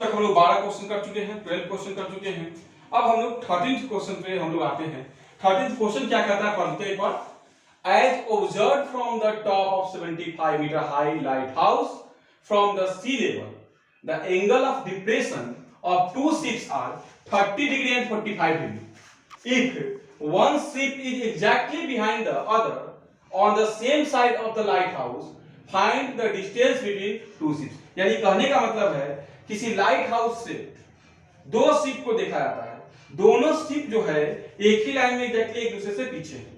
तक हम लोग 12 क्वेश्चन कर चुके हैं, 12 क्वेश्चन कर चुके हैं। अब हम लोग 13th क्वेश्चन पे हम लोग आते हैं। 13th क्वेश्चन क्या कहता है पढ़ते हैं एक बार। As observed from the top of 75 meter high lighthouse from the sea level, the angle of depression of two ships are 30 degree and 45 degree. If one ship is exactly behind the other on the same side of the lighthouse, find the distance between two ships. यानी कहने का मतलब है किसी light house से दो ship को देखा जाता है, दोनों शिप जो है एक ही लाइन में एग्जैक्टली एक दूसरे से पीछे है।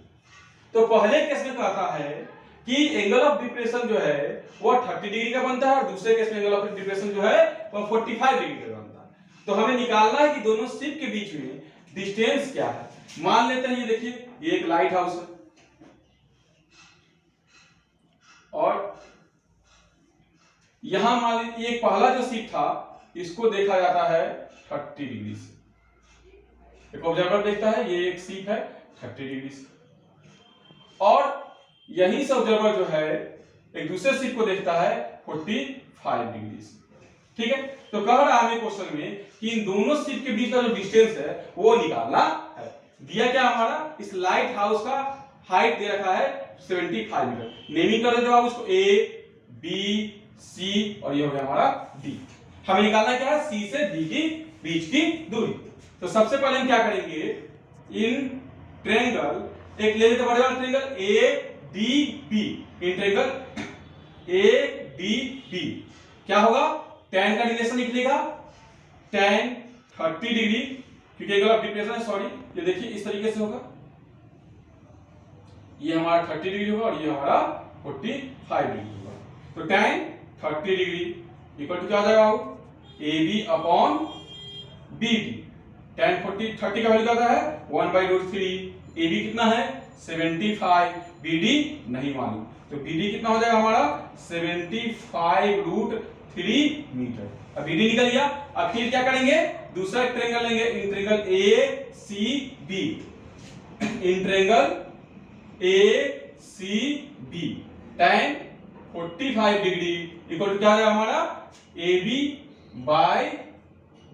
तो पहले केस में कहता है कि एंगल ऑफ डिप्रेशन जो है वो 30 डिग्री का बनता है और दूसरे केस में एंगल ऑफ डिप्रेशन जो है वो 45 डिग्री का बनता है। तो हमें निकालना है कि दोनों शिप के बीच में डिस्टेंस क्या है। मान लेते हैं ये देखिए ये एक लाइट हाउस है और यहां मान लीजिए एक पहला जो शिप था इसको देखा जाता है 30 डिग्री से, एक ऑब्जर्वर देखता है ये एक शिप है 30 डिग्री से, और यही से ऑब्जर्वर जो है एक दूसरे शिप को देखता है 45 डिग्री से। ठीक है, तो कह रहा है हमें क्वेश्चन में कि इन दोनों शिप के बीच का जो डिस्टेंस है वो निकालना है। दिया क्या हमारा, इस लाइट हाउस का हाइट दे रखा है 75 मीटर। नेमिंग कर देते हो आप उसको A, B, C और ये हो गया हमारा D। हमें निकालना क्या है, C से D की बीच की दूरी। तो सबसे पहले हम क्या करेंगे, इन ट्रायंगल एक ले लेते बड़े वाला triangle ADB, in triangle ADB क्या होगा, tan का रिलेशन निकलेगा tan 30 डिग्री, क्योंकि एंगल ऑफ डिप्रेशन है, सॉरी ये देखिए इस तरीके से होगा, ये हमारा 30 डिग्री होगा और ये हमारा 45 डिग्री होगा। तो tan 30 डिग्री इक्वल टू क्या आ जाएगा AB अपॉन BD। tan 30 का वैल्यू क्या है 1/√3, AB कितना है 75, BD नहीं मालूम, तो BD कितना हो जाएगा हमारा 75√3 मीटर। अब BD निकल गया। अब फिर क्या करेंगे, दूसरा एक ट्रायंगल लेंगे, in triangle ACB, in triangle ACB tan 45 degree equal to क्या है हमारा AB बाय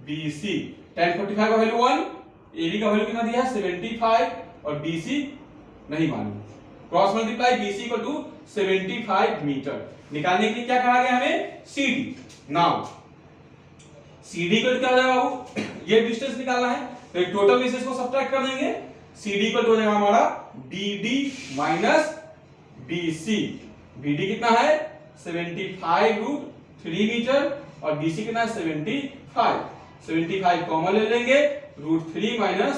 BC। tan 45 का वैल्यू 1, AB का वैल्यू कितना दिया है 75 और BC नहीं मालूम, cross multiply BC equal to 75 metre. निकालने के लिए क्या कहा गया हमें, CD। नाउ CD इक्वल क्या हो जाएगा बाबू, ये डिस्टेंस निकालना है तो एक टोटल में से इसको सब्ट्रैक्ट कर देंगे। CD इक्वल हो जाएगा हमारा BD माइनस BC। BD कितना है 75√3 मीटर और BC कितना है 75 कॉमन ले लेंगे, √3 माइनस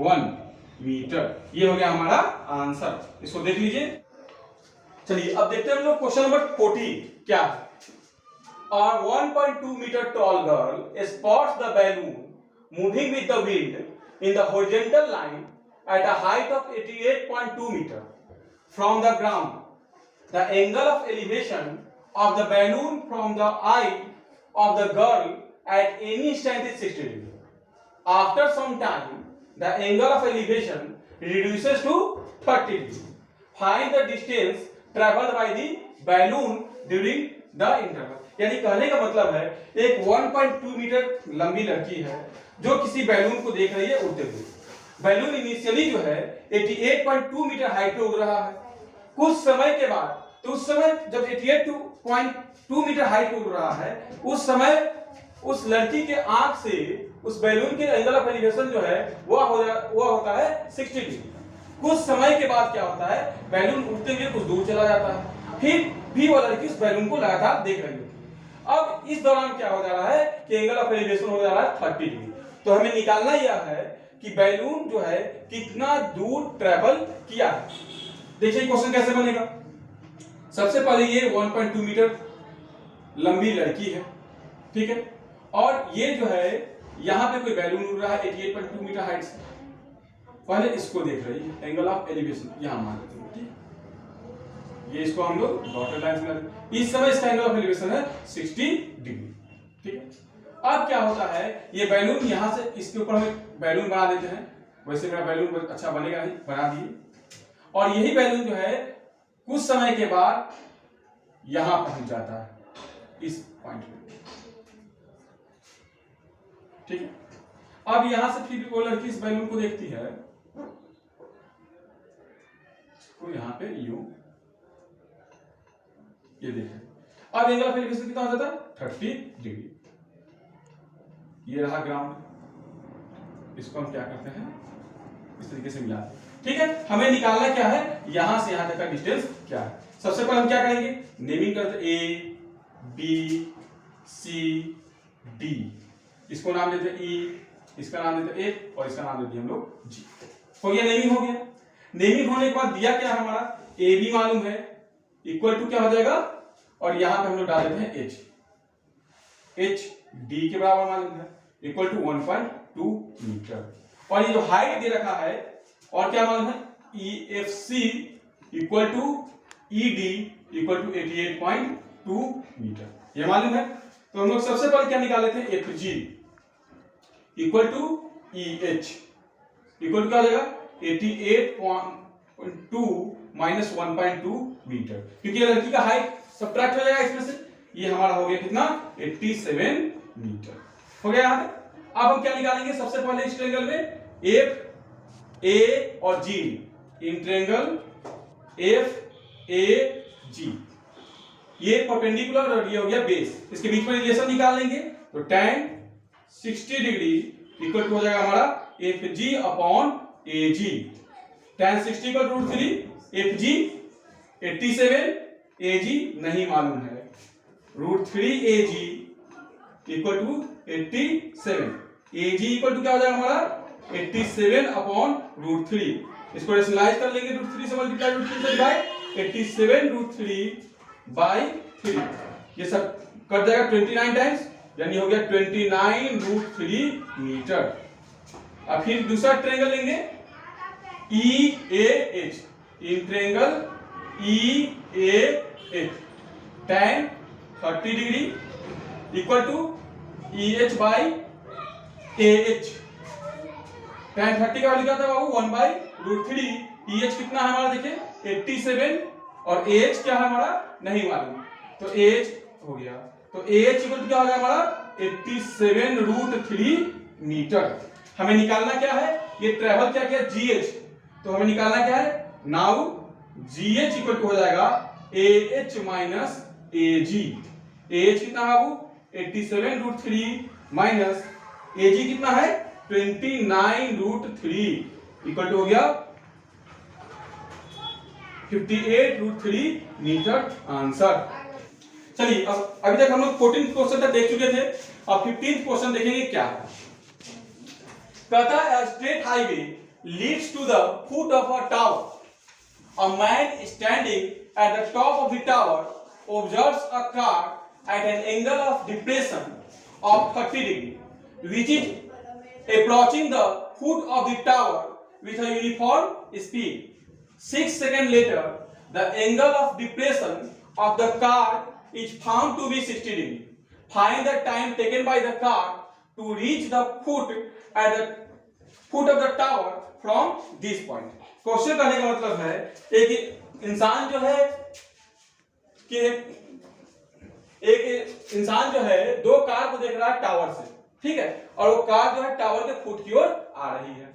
1 मीटर। ये हो गया हमारा आंसर, इसको देख लीजिए। चलिए अब देखते हैं हम लोग क्वेश्चन नंबर 14 क्या है। A 1.2 meter tall girl spots the balloon moving with the wind in the horizontal line at a height of 88.2 meter from the ground. The angle of elevation of the balloon from the eye of the girl at any instant is 60 degree. After some time, the angle of elevation reduces to 30 degree. Find the distance traveled by the balloon during the interval. यानी कहने का मतलब है एक 1.2 metre लंबी लड़की है जो किसी बैलून को देख रही है उड़ते हुए। बैलून इनिशियली जो है 88.2 मीटर हाइट पे उड़ रहा है, कुछ समय के बाद, तो उस समय जब 88.2 मीटर हाइट पे उड़ रहा है उस समय उस लड़की के आंख से उस बैलून के एंगल ऑफ एलिवेशन जो है वो होता है 60 डिग्री। कुछ समय के बाद क्या होता है, बैलून उड़ते हुए कुछ दूर चला जाता है, फिर भी वो लड़की उस बैलून को लगातार देख रही है। अब इस दौरान क्या हो जा रहा है कि एंगल ऑफ एलिवेशन हो जा रहा है 30 डिग्री। तो हमें निकालना यह है कि बैलून जो है कितना दूर ट्रेवल किया है। देखिए क्वेश्चन कैसे बनेगा। सबसे पहले ये 1.2 मीटर लंबी लड़की है, ठीक है, और ये जो है यहां पे कोई बैलून उड़ रहा है 88.2 मीटर हाइट से, पहले इसको देख रही है, एंगल ऑफ एलिवेशन यहां मान लेते हैं, ठीक, ये इसको हम लोग डॉटेड लाइन से लगाते। इस समय इसका एंगल ऑफ एलिवेशन है 60 डिग्री, ठीक है। अब क्या होता है, ये बैलून यहां से इसके ऊपर हम बैलून बना देते हैं, वैसे मेरा बैलून अच्छा बनेगा नहीं, बना दिए, और यही बैलून जो है कुछ समय के बाद यहां पहुंच जाता है इस पॉइंट पे। ठीक है। अब यहां से फिर वो लड़की इस बैलून को देखती है, तो यहां पे यू, ये देखें, अब एंगल ऑफ एलिवेशन कितना हो जाता है 30 डिग्री। ये रहा ग्राउंड, इसको हम क्या करते हैं इस तरीके से मिलाते हैं। ठीक है, हमें निकालना क्या है, यहां से यहां तक का डिस्टेंस क्या है। सबसे पहले हम क्या करेंगे, नेमिंग करते ए बी सी डी, इसको नाम देते ई, इसका नाम देते ए और इसका नाम देते हम लोग जी। हो गया, नेमिंग हो गया। नेमिंग होने के बाद दिया क्या है हमारा, ए बी मालूम है, इक्वल टू क्या हो जाएगा, और यहां पे हम लोग डाल देते हैं एच, एच डी के बराबर मालूम है, इक्वल टू 1.2 मीटर। और ये जो हाइट दे रखा है और क्या मालूम है, E F C equal to E D equal to 88.2 metre, ये मालूम है। तो हम लोग सबसे पहले क्या निकाले थे, F G equal to E H equal to क्या हो जाएगा 88.2 माइनस 1.2 मीटर, क्योंकि ये लड़की का हाइट सब्ट्रैक्ट हो जाएगा इसमें से, ये हमारा हो गया कितना 87 मीटर हो गया यहाँ पे। अब हम क्या निकालेंगे, सबसे पहले इस ट्रायंगल में एफ ए और जी, इन ट्रायंगल एफ ए जी, ये परपेंडिकुलर और ये हो गया बेस, इसके बीच में रिलेशन निकाल लेंगे। तो tan 60 डिग्री इक्वल टू हो जाएगा हमारा F G upon A G, tan 60 equal to √3, F G 87, A G नहीं मालूम है, √3 A G equal to 87, A G equal to क्या हो जाएगा हमारा 87 अपॉन √3, इसको रेशनलाइज कर लेंगे, √3 से मल्टीप्लाई √3 से डिवाइड, 87 √3 बाई 3, ये सब कर जाएगा 29 टाइम्स, यानी हो गया 29 √3 मीटर। अब फिर दूसरा ट्रायंगल लेंगे E A H, in triangle E A H, tan 30 degree equal to E H by A H, tan 30 का वैल्यू क्या था बाबू 1/√3, ई एच कितना है हमारा देखिए 87 और ए एच क्या है हमारा नहीं मालूम, तो ए एच हो गया, तो ए एच इक्वल क्या हो गया हमारा 87 √3 मीटर। हमें निकालना क्या है, ये ट्रेवल क्या किया जी एच, तो हमें निकालना क्या है, now G H equal to हो जाएगा A H minus A G, A H कितना बाबू 87 √3 माइनस ए जी कितना है 29 √3 इक्वल टू हो गया 58 √3 मीटर आंसर। चलिए अब अभी तक हम लोग 14th क्वेश्चन तक देख चुके थे, अब 15th क्वेश्चन देखेंगे क्या है। कहता है straight highway leads to the foot of a tower, a man standing at the top of the tower observes a car at an angle of depression of 30 degree, which is approaching the foot of the tower with a uniform speed. 6 seconds later, the angle of depression of the car is found to be 60 degree. Find the time taken by the car to reach the foot at the foot of the tower from this point. Question करने का मतलब है एक इंसान जो है कि एक इंसान जो है दो कार को देख रहा है टावर से, ठीक है, और वो कार जो है टावर के फुट की ओर आ रही है।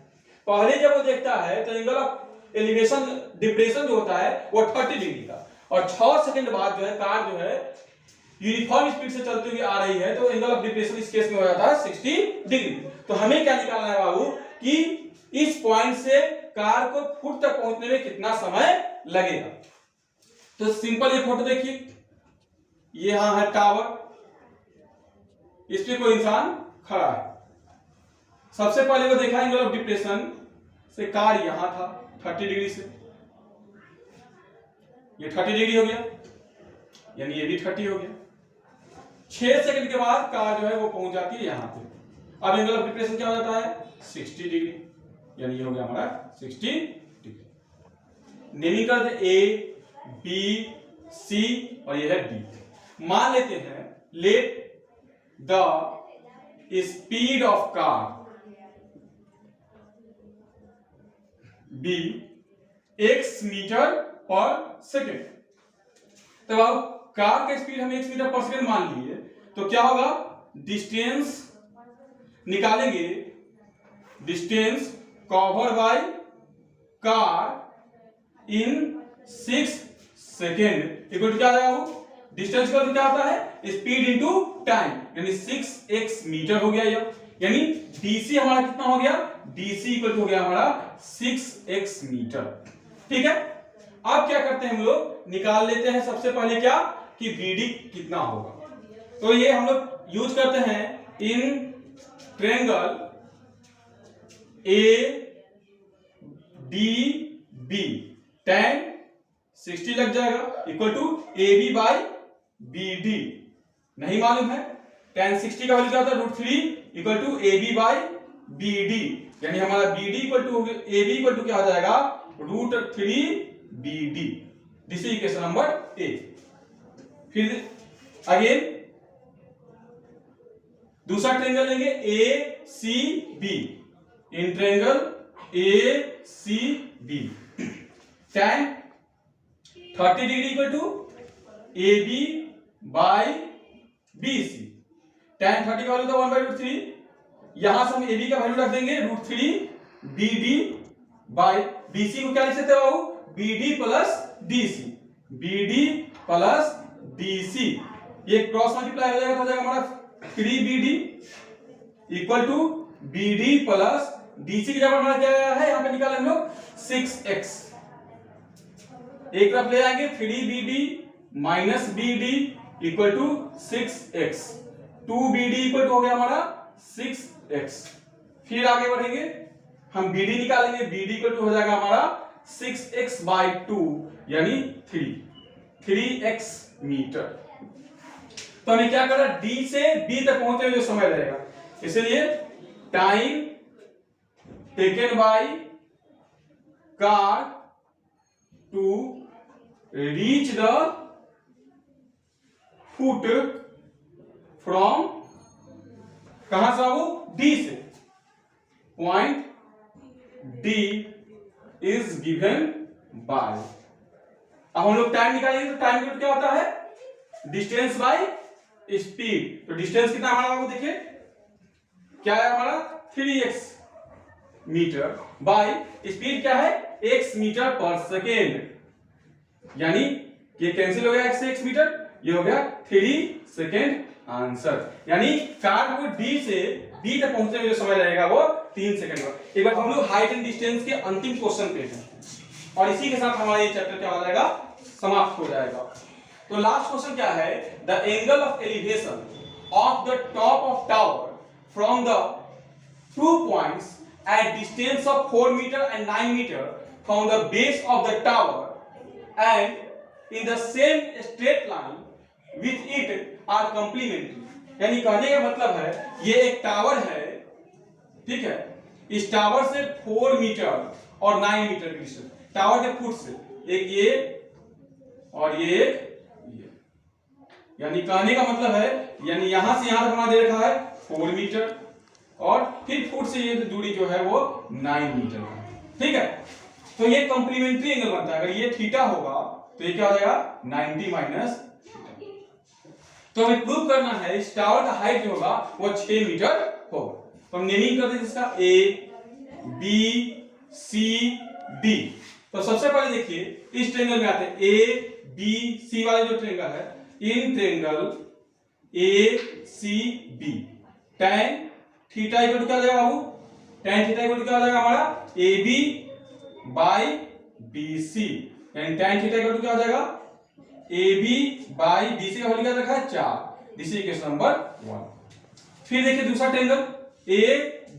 पहले जब वो देखता है तो एंगल ऑफ एलिवेशन डिप्रेशन जो होता है वो 30 डिग्री का, और 6 सेकंड बाद जो है कार जो है यूनिफॉर्म स्पीड से चलती हुई आ रही है, तो एंगल ऑफ डिप्रेशन इस केस में हो जाता है 60 डिग्री। तो हमें क्या निकालना है बाबू कि इस पॉइंट से कार को फुट तक पहुंचने में कितना समय लगेगा। तो सिंपल ये फोटो देखिए, ये यहां है टावर, इस पे कोई इंसान खड़ा है। सबसे पहले वो देखा एंगल ऑफ डिप्रेशन से कार यहां था 30 डिग्री से, ये 30 डिग्री हो गया, यानी ये भी 30 हो गया। 6 सेकंड के बाद कार जो है वो पहुंच जाती है यहां पे। अब एंगल ऑफ डिप्रेशन क्या हो जाता है 60 डिग्री, यानी ये हो गया हमारा 60 डिग्री। नेमिंग कर दे ए बी सी और ये है डी। मान लेते हैं let the speed of car be x metre पर सेकेंड। तो अब कार का स्पीड हम x मीटर पर सेकेंड मान लिए, तो क्या होगा डिस्टेंस निकालेंगे distance cover by car in 6 second equal to क्या आ जाएगा वो, डिस्टेंस का क्या आता है स्पीड इनटू टाइम, यानी 6x मीटर हो गया ये, यानी डीसी हमारा कितना हो गया, डीसी इक्वल टू हो गया हमारा 6x मीटर। ठीक है, अब क्या करते हैं हम लोग, निकाल लेते हैं सबसे पहले क्या कि बीडी कितना होगा। तो ये हम लोग यूज करते हैं in triangle A D B, tan 60 लग जाएगा equal to A B by B D, नहीं मालूम है tan 60 का वैल्यू क्या होता है √3 equal to A B by B D, यानी हमारा B D equal to A B equal to क्या हो जाएगा √3 B D. This is equation number A. फिर अगेन दूसरा ट्रायंगल लेंगे A C B, in triangle A C B tan 30 degree equal to A B by B C, tan 30 का value था 1/√3, यहां से हम ए बी का वैल्यू रख देंगे √3 B D by B C को क्या लिख सकते हो बाबू, B D plus D C, B D plus D C, ये क्रॉस मल्टीप्लाई हो जाएगा, हमारा 3 B D equal to B D plus DC की जगह हमारा क्या आया है, यहां पे निकाले हम लोग 6x, एक तरफ ले आएंगे 3bd minus bd equal to 6x, 2bd equal to हो गया हमारा 6x। फिर आगे बढ़ेंगे हम bd निकालेंगे, bd इक्वल टू हो जाएगा हमारा 6x/2 यानी 3x मीटर। तो हमें क्या करना, d से b तक पहुंचने में जो समय लगेगा, इसलिए time taken by car to reach the foot from, कहां से वो डी से, point D is given by, अब हम लोग टाइम निकालेंगे तो टाइम क्या होता है डिस्टेंस बाय स्पीड, तो डिस्टेंस कितना हमारा बाबू देखिए क्या है हमारा 3x मीटर बाय स्पीड क्या है x मीटर पर सेकेंड, यानी ये कैंसिल हो गया x से x मीटर, ये हो गया 3 सेकेंड आंसर, यानी कार को d से b तक पहुंचने में जो समय लगेगा वो 3 सेकेंड का। एक बार हम लोग हाइट एंड डिस्टेंस के अंतिम क्वेश्चन पे हैं और इसी के साथ हमारा ये चैप्टर क्या हो जाएगा, समाप्त हो जाएगा। तो लास्ट क्वेश्चन क्या है, the angle of elevation of the top of tower from the 2 points at distance of 4 meter and 9 meter from the base of the tower and in the same straight line with it are complementary, यानी कहने का मतलब है ये एक tower है, ठीक है, इस टावर से 4 मीटर और 9 मीटर की डिस्टेंस, टावर के फुट से एक ये और ये एक, यानी कहने का मतलब है यानी यहां से यहां तक हमारा दे रखा है 4 मीटर और फिर फुट से ये दूरी जो है वो 9 मीटर है, ठीक है। तो ये कॉम्प्लीमेंट्री एंगल बनता है, अगर ये थीटा होगा तो ये क्या हो जाएगा 90 माइनस थीटा। तो हमें प्रूव करना है इस टावर का हाइट जो होगा वो 6 मीटर होगा। तो हम नेमिंग कर देते इसका ए बी सी डी। तो सबसे पहले देखिए इस ट्रायंगल में आते हैं ए बी सी वाले जो ट्रायंगल है, in triangle A C B tan theta equal to क्या हो जाएगा बाबू, tan थीटा इक्वल टू क्या हो जाएगा हमारा A B by B C, यानी tan थीटा इक्वल टू क्या हो जाएगा A B by B C का वैल्यू क्या रखा है 4, दिस इज इक्वेशन नंबर 1। फिर देखिए दूसरा triangle A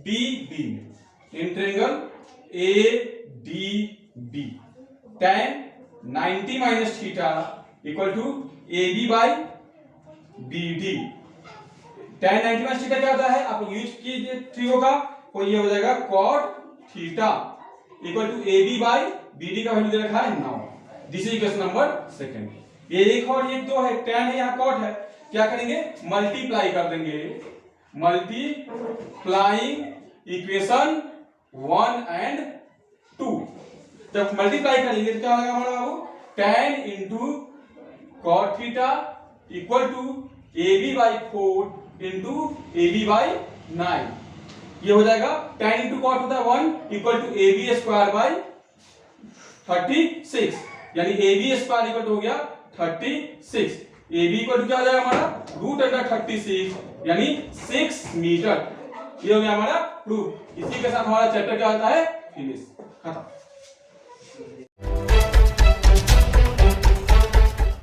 B B, in triangle A D B tan 90 minus theta equal to A B by B D. tan 90 minus theta क्या होता है, आप लोग यूज कीजिए ट्रिगो का, तो ये हो जाएगा cot theta equal to A B by B D का वैल्यू दे रखा है 9, दिस इज इक्वेशन नंबर 2। ये एक और एक दो है, tan है यहाँ cot है, क्या करेंगे मल्टीप्लाई कर देंगे, मल्टीप्लाइंग इक्वेशन 1 एंड 2। जब मल्टीप्लाई करेंगे तो क्या होगा हमारा बाबू tan into cot theta equal to A B by 4 into A B by 9, ये हो जाएगा tan इंटू कॉट होता है 1 equal to A B square by 36, यानी ए बी स्क्वायर इक्वल हो गया 36, ए बी इक्वल टू क्या हो जाएगा हमारा रूट अंडर 36 यानी 6 मीटर। ये हो गया हमारा प्रूफ। इसी के साथ हमारा चैप्टर क्या होता है फिनिश, खत्म।